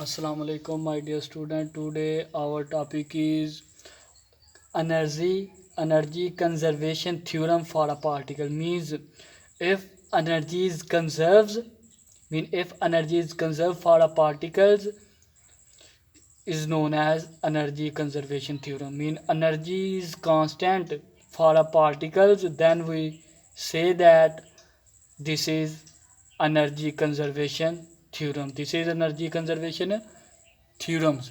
Assalamu alaikum, my dear student. Today our topic is energy conservation theorem for a particle. Means if energy is conserved, if energy is conserved for a particles is known as energy conservation theorem. Energy is constant for a particles, then we say that this is energy conservation theorem. This is energy conservation theorems.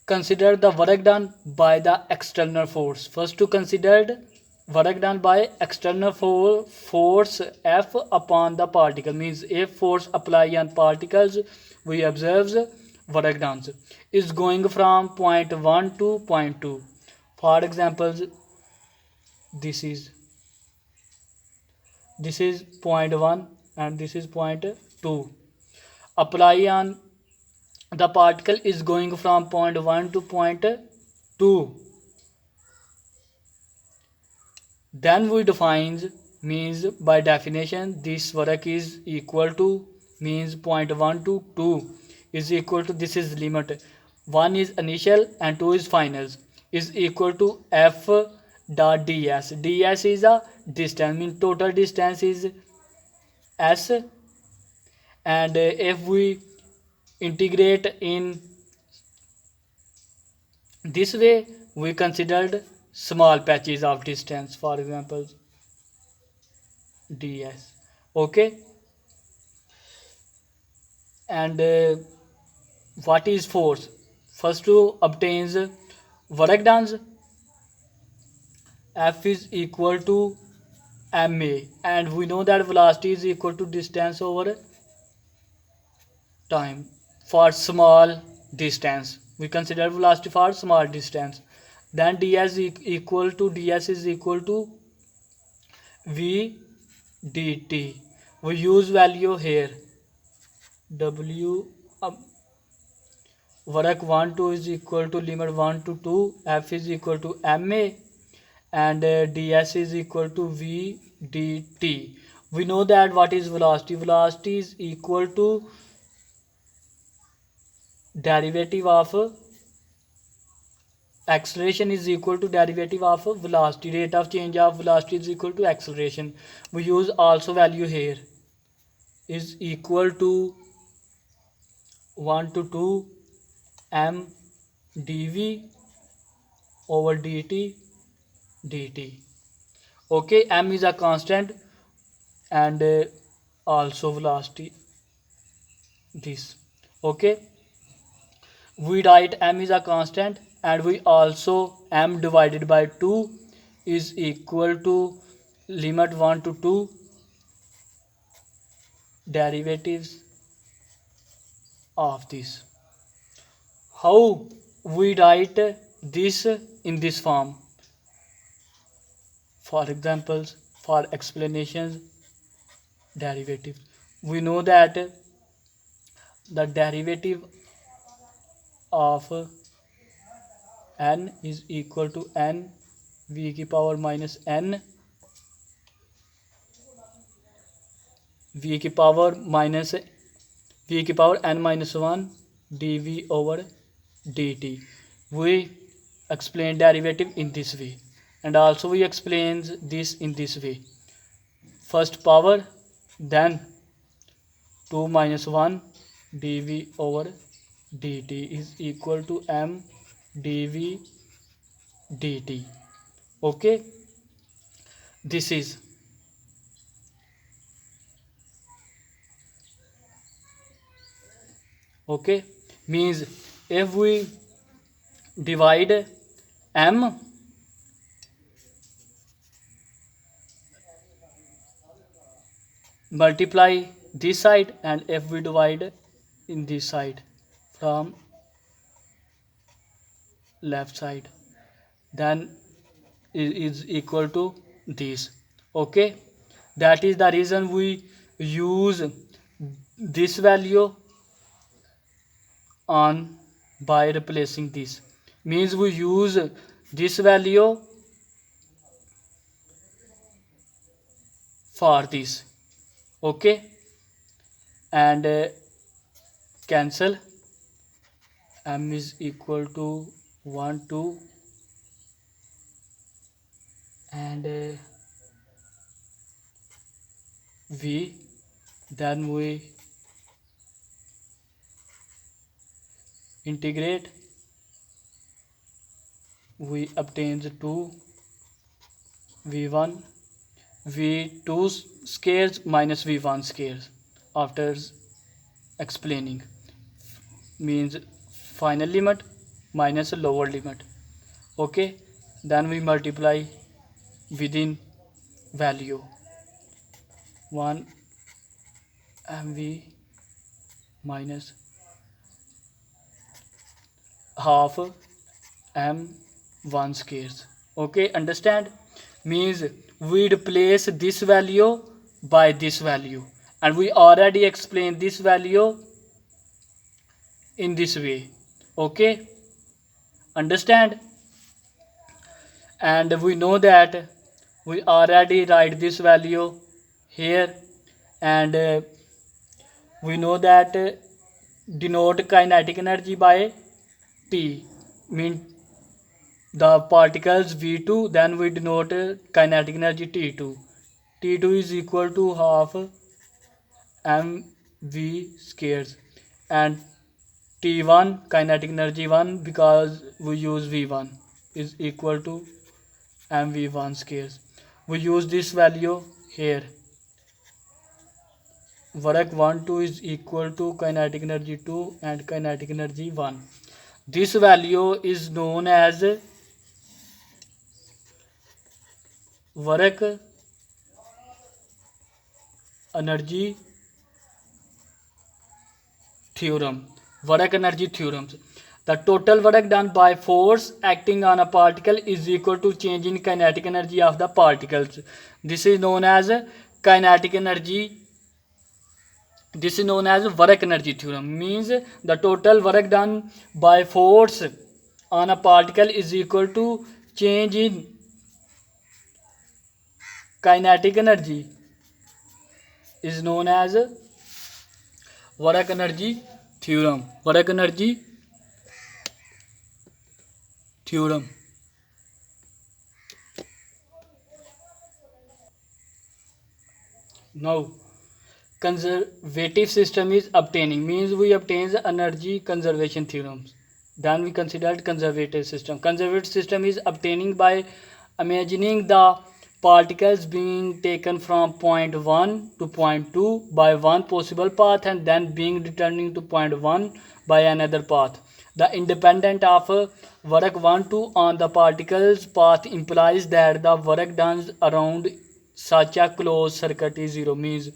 Consider the work done by the external force. First to consider work done by external force F upon the particle. Means if force apply on particles, we observe work done is going from point 1 to point 2. For example, this is point 1 and this is point 2. Apply on the particle is going from point 1 to point 2. Then we defines means by definition this work is equal to means point 1 to 2 is equal to this is limit 1 is initial and 2 is finals is equal to f dot ds is a distance mean total distance is s, and if we integrate in this way we considered small patches of distance, for example ds. Okay, and what is force? First to obtains work done, F is equal to ma, and we know that velocity is equal to distance over time. For small distance we consider velocity for small distance, then ds is equal to v dt. We use value here w work 1 2 is equal to limit 1 to 2 f is equal to ma, and ds is equal to v dt. We know that what is velocity is equal to derivative of acceleration is equal to derivative of velocity. Rate of change of velocity is equal to acceleration. We use also value here is equal to 1 to 2 m dv over dt. Okay, m is a constant, and also velocity this. Okay, we write m is a constant, and we also m divided by 2 is equal to limit 1 to 2 derivatives of this. How we write this in this form? For examples, for explanations, derivative, we know that the derivative of n is equal to n v की power minus n v की power minus v की power n minus 1 dv over dt. We explain derivative in this way, and also we explain this in this way. First power, then 2 minus 1 dv over dt is equal to m dv dt. Okay, this is okay. Means if we divide m multiply this side, and if we divide in this side from left side, then it is equal to this. Okay, that is the reason we use this value on by replacing this. Means we use this value for this. Okay, and cancel. M is equal to 1 2 and V. Then we integrate, we obtain 2 V1 V2 squares minus V1 squares. After explaining, means final limit minus lower limit. Okay, then we multiply within value 1 mv minus half m1 squares. Okay, understand? Means we replace this value by this value, and we already explained this value in this way. Okay, understand? And we know that we already write this value here, and we know that denote kinetic energy by T, mean the particles V2, then we denote kinetic energy T2. T2 is equal to half mv squares, and T1 kinetic energy 1, because we use V1, is equal to mv1 squares. We use this value here. Work 1 2 is equal to kinetic energy 2 and kinetic energy 1. This value is known as work energy theorem. Work energy theorems. The total work done by force acting on a particle is equal to change in kinetic energy of the particles. This is known as kinetic energy. This is known as work energy theorem. Means the total work done by force on a particle is equal to change in kinetic energy, is known as work energy theorem. Work energy theorem. Now conservative system is obtaining, means we obtain the energy conservation theorems. Then we considered conservative system. Conservative system is obtaining by imagining the particles being taken from point 1 to point 2 by one possible path, and then being returning to point 1 by another path. The independent of work 1 2 on the particles path implies that the work done around such a closed circuit is zero. Means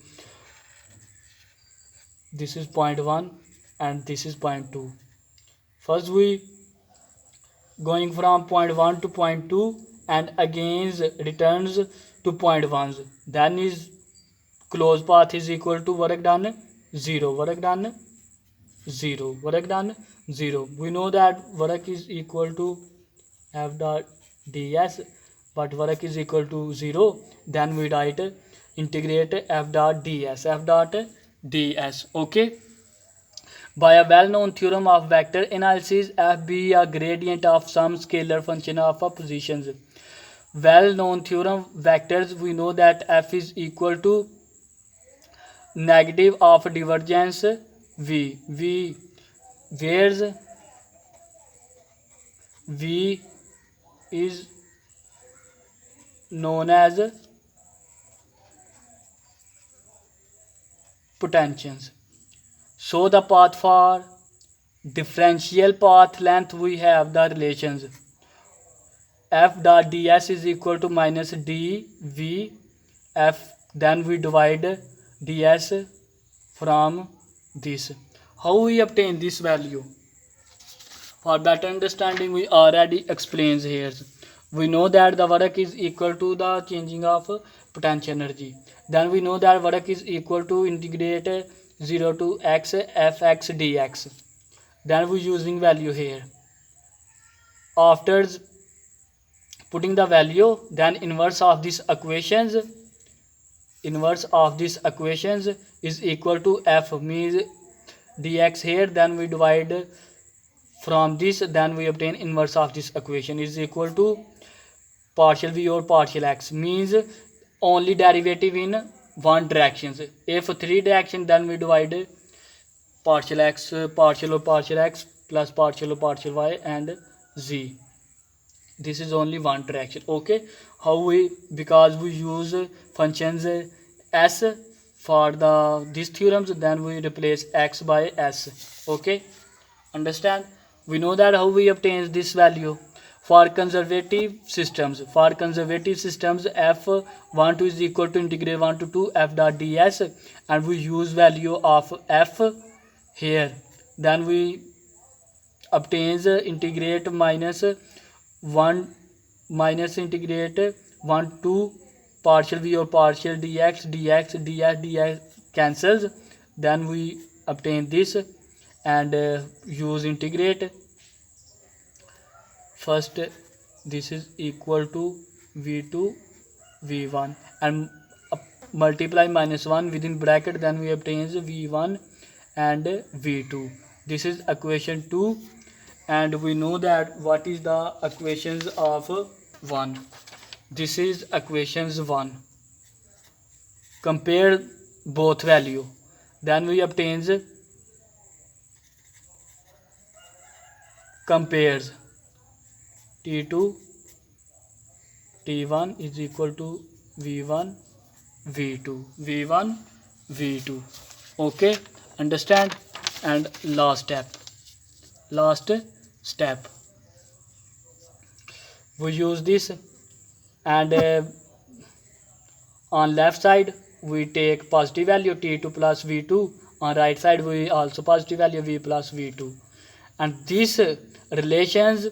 this is point 1 and this is point 2. First we going from point 1 to point 2 and again returns to point 1. Then is closed path is equal to work done 0. Work done 0. Work done 0. We know that work is equal to f dot ds, but work is equal to 0. Then we write integrate f dot ds. F dot ds. Okay. By a well-known theorem of vector analysis, f be a gradient of some scalar function of a positions. Well-known theorem vectors, we know that f is equal to negative of divergence v. Where's v is known as potentials. So the path for differential path length, we have the relations f dot ds is equal to minus dv f. Then we divide ds from this. How we obtain this value? For better understanding, we already explained here. We know that the work is equal to the changing of potential energy. Then we know that work is equal to integrate 0 to x fx dx. Then we using value here. After putting the value, then inverse of this equations is equal to f. Means dx here, then we divide from this, then we obtain inverse of this equation is equal to partial v or partial x, means only derivative in one direction. If three direction, then we divide partial x, partial or partial x plus partial or partial y and z. This is only one direction. Okay, how we, because we use functions s for the these theorems, then we replace x by s. Okay, understand? We know that how we obtain this value. For conservative systems, f1 to is equal to integral 1 to 2 f dot ds, and we use value of f here, then we obtains integrate minus 1 minus integrate 1 to partial v or partial dx cancels, then we obtain this and use integrate. First this is equal to v2 v1 and multiply minus 1 within bracket, then we obtain v1 and v2. This is equation 2, and we know that what is the equations of 1. This is equations 1. Compare both value, then we obtains compares t2 t1 is equal to v1 v2. Okay, understand? And last step we use this, and on left side we take positive value t2 plus v2, on right side we also positive value v plus v2, and these relations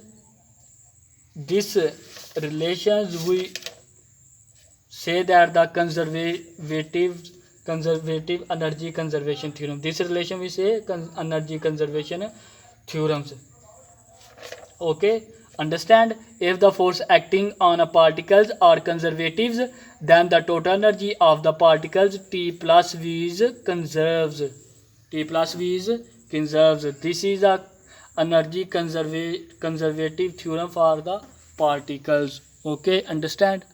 we say that the conservative energy conservation theorem. This relation we say energy conservation theorems. Okay, understand? If the force acting on a particles are conservatives, then the total energy of the particles T plus V is conserves. This is a energy conservative theorem for the particles. Okay, understand?